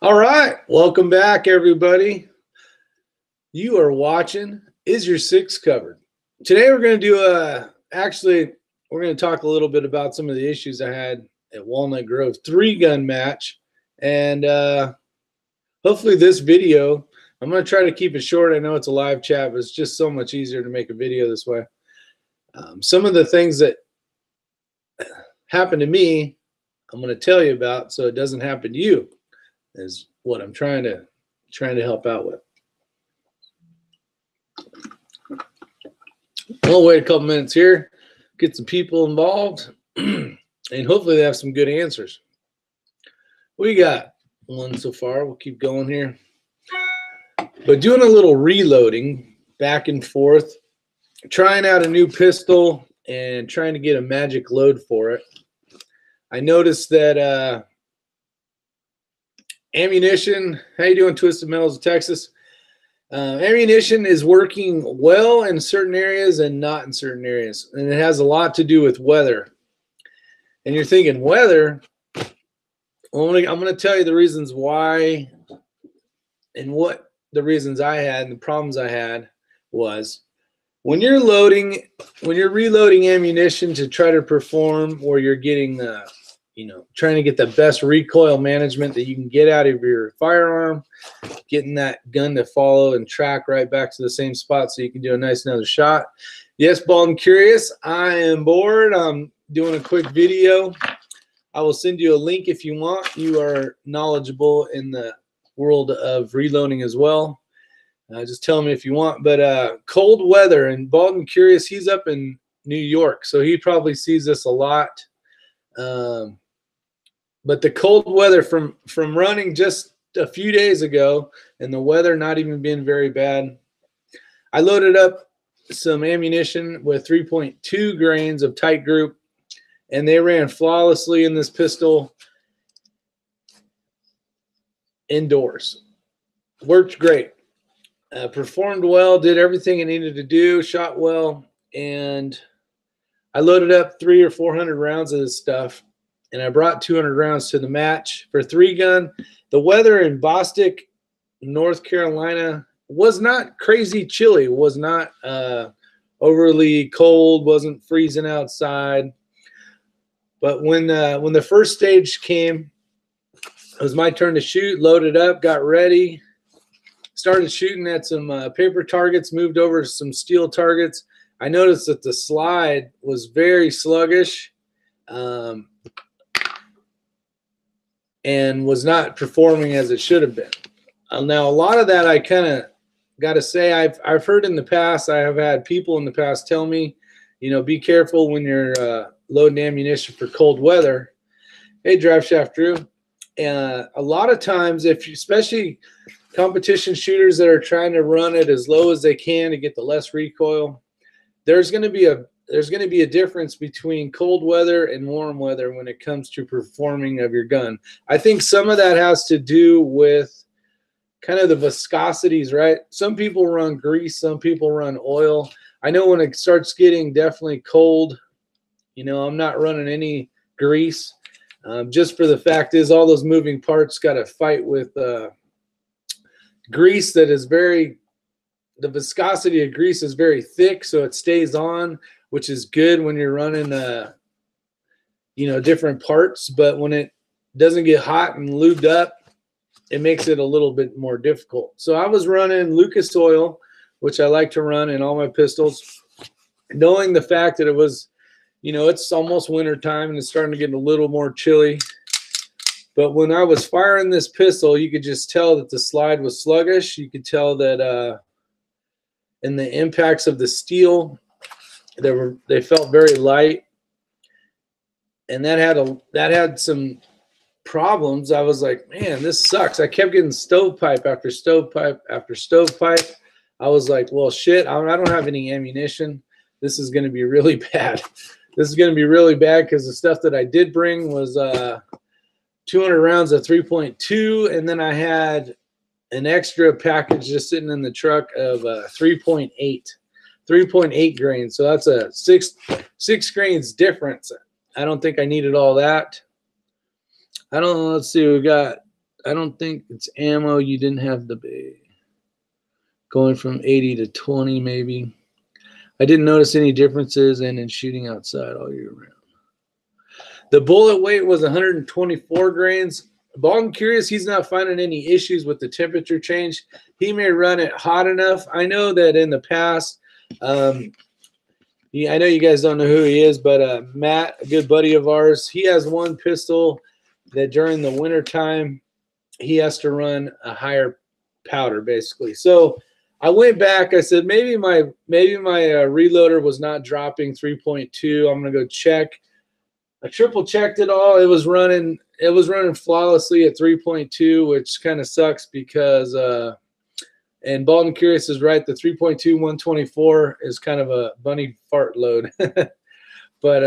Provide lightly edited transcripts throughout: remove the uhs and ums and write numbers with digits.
All right, welcome back, everybody. You are watching Is Your Six Covered? Today we're going to do we're going to talk a little bit about some of the issues I had at Walnut Grove 3-gun match. And hopefully this video, I'm going to try to keep it short. I know it's a live chat, but it's just so much easier to make a video this way. Some of the things that happened to me, I'm going to tell you about so it doesn't happen to you, is what I'm trying to help out with. We'll wait a couple minutes here, get some people involved, and hopefully they have some good answers. We got one so far. We'll keep going here. But doing a little reloading back and forth, trying out a new pistol and trying to get a magic load for it. I noticed that ammunition, how you doing, Twisted Metals of Texas? Ammunition is working well in certain areas and not in certain areas. And it has a lot to do with weather. And you're thinking, weather? Well, I'm going to tell you the reasons why and what the reasons I had and the problems I had was when you're reloading ammunition to try to perform, or you're getting trying to get the best recoil management that you can get out of your firearm, getting that gun to follow and track right back to the same spot so you can do a nice another shot. Yes, Bald and Curious, I am bored. I'm doing a quick video. I will send you a link if you want. You are knowledgeable in the world of reloading as well. Just tell me if you want. But cold weather, and Bald and Curious, he's up in New York, so he probably sees this a lot. But the cold weather from running just a few days ago, and the weather not even being very bad, I loaded up some ammunition with 3.2 grains of tight group, and they ran flawlessly in this pistol indoors. Worked great. Performed well, did everything it needed to do, shot well, and I loaded up 300 or 400 rounds of this stuff. And I brought 200 rounds to the match for 3-gun. The weather in Bostic, North Carolina was not crazy chilly. It was not overly cold, wasn't freezing outside. But when the first stage came, it was my turn to shoot, loaded up, got ready, started shooting at some paper targets, moved over to some steel targets. I noticed that the slide was very sluggish. And was not performing as it should have been. Now, a lot of that I kind of got to say, I've heard in the past, I have had people in the past tell me, be careful when you're loading ammunition for cold weather. Hey, Drive Shaft Drew. A lot of times, especially competition shooters that are trying to run it as low as they can to get the less recoil, there's going to be a difference between cold weather and warm weather when it comes to performing of your gun. I think some of that has to do with kind of the viscosities, right? Some people run grease, some people run oil. I know when it starts getting definitely cold, I'm not running any grease. Just for the fact is all those moving parts got to fight with grease that is the viscosity of grease is very thick, so it stays on, which is good when you're running, different parts. But when it doesn't get hot and lubed up, it makes it a little bit more difficult. So I was running Lucas oil, which I like to run in all my pistols, knowing the fact that it was, it's almost winter time and it's starting to get a little more chilly. But when I was firing this pistol, you could just tell that the slide was sluggish. You could tell that in the impacts of the steel, they felt very light, and that had some problems. I was like, man, this sucks. I kept getting stovepipe after stovepipe after stovepipe. I was like, well, shit, I don't have any ammunition. This is going to be really bad. This is going to be really bad because the stuff that I did bring was 200 rounds of 3.2, and then I had an extra package just sitting in the truck of 3.8 grains. So that's a six grains difference. I don't think I needed all that. I don't know. Let's see. I don't think it's ammo. You didn't have the going from 80 to 20 maybe. I didn't notice any differences in shooting outside all year round. The bullet weight was 124 grains. Baldwin Curious, he's not finding any issues with the temperature change. He may run it hot enough. I know that in the past, I know you guys don't know who he is, but Matt, a good buddy of ours, he has one pistol that during the winter time, he has to run a higher powder, basically. So I went back. I said maybe my reloader was not dropping 3.2. I'm gonna go check. I triple checked it all. It was running flawlessly at 3.2, which kind of sucks because and Baldwin Curious is right. The 3.2 124 is kind of a bunny fart load, but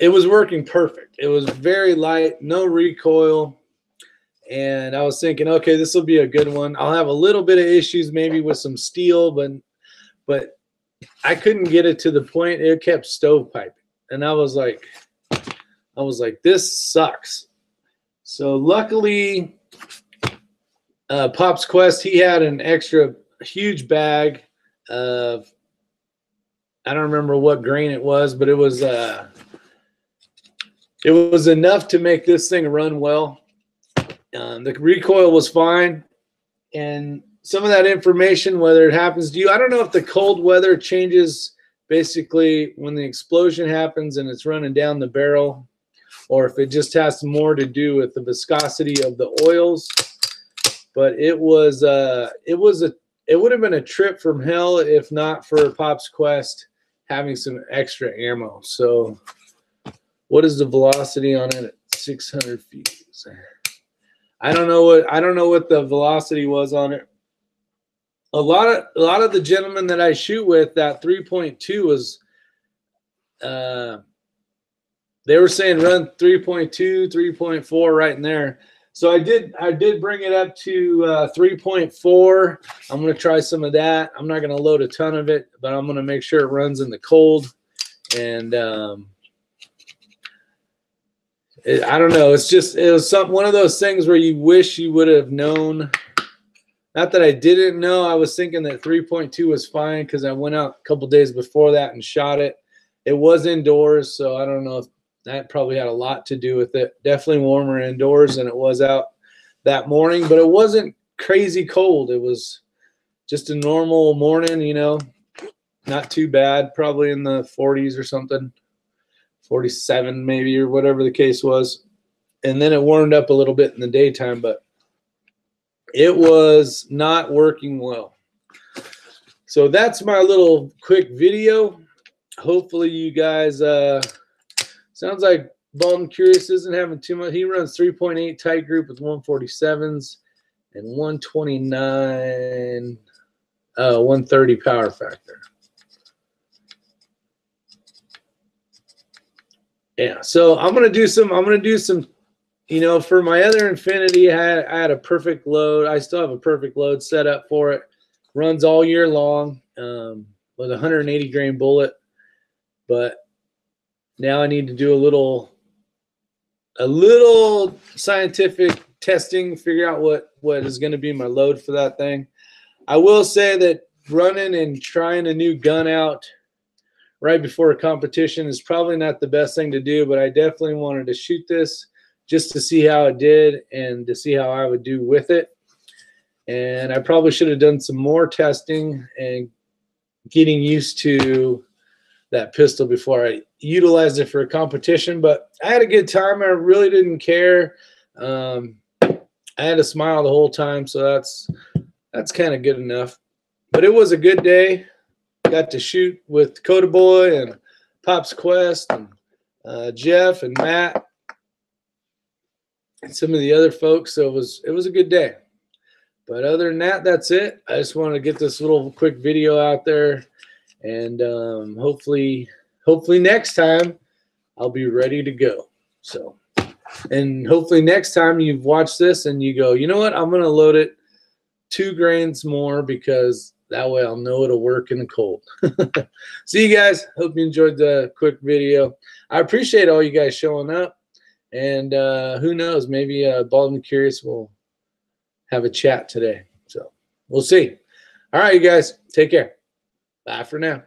it was working perfect. It was very light, no recoil. And I was thinking, okay, this will be a good one. I'll have a little bit of issues maybe with some steel, but I couldn't get it to the point. It kept stovepiping. And I was like, this sucks. So luckily, Pop's Quest, he had an extra huge bag of, I don't remember what grain it was, but it was enough to make this thing run well. The recoil was fine, and some of that information, whether it happens to you, I don't know if the cold weather changes basically when the explosion happens and it's running down the barrel, or if it just has more to do with the viscosity of the oils. But it would have been a trip from hell if not for Pop's Quest having some extra ammo. So what is the velocity on it at 600 feet? I don't know what the velocity was on it. A lot of the gentlemen that I shoot with, that 3.2 was they were saying run 3.2, 3.4 right in there. So I did bring it up to 3.4. I'm going to try some of that. I'm not going to load a ton of it, but I'm going to make sure it runs in the cold. And I don't know. It was one of those things where you wish you would have known. Not that I didn't know. I was thinking that 3.2 was fine because I went out a couple days before that and shot it. It was indoors, so I don't know if that probably had a lot to do with it. Definitely warmer indoors than it was out that morning, but it wasn't crazy cold. It was just a normal morning, you know, not too bad, probably in the 40s or something. 47 maybe, or whatever the case was. And then it warmed up a little bit in the daytime, but it was not working well. So that's my little quick video. Hopefully you guys, sounds like Baldwin Curious isn't having too much. He runs 3.8 tight group with 147s and 129, 130 power factor. Yeah, so I'm gonna do some, you know, for my other Infinity, I had a perfect load. I still have a perfect load set up for it. Runs all year long with a 180 grain bullet. But now I need to do a little scientific testing, figure out what is going to be my load for that thing. I will say that running and trying a new gun out right before a competition is probably not the best thing to do, but I definitely wanted to shoot this just to see how it did and to see how I would do with it. And I probably should have done some more testing and getting used to that pistol before I utilized it for a competition, but I had a good time. I really didn't care. I had a smile the whole time, so that's kind of good enough. But it was a good day. Got to shoot with Dakota Boy and Pop's Quest and Jeff and Matt and some of the other folks. So it was a good day. But other than that, that's it. I just wanted to get this little quick video out there, and hopefully next time I'll be ready to go. So, and hopefully next time you've watched this and you go, you know what, I'm going to load it 2 grains more because that way I'll know it'll work in the cold. See you guys. Hope you enjoyed the quick video. I appreciate all you guys showing up. And who knows, maybe Bald and Curious will have a chat today. So we'll see. All right, you guys, take care. Bye for now.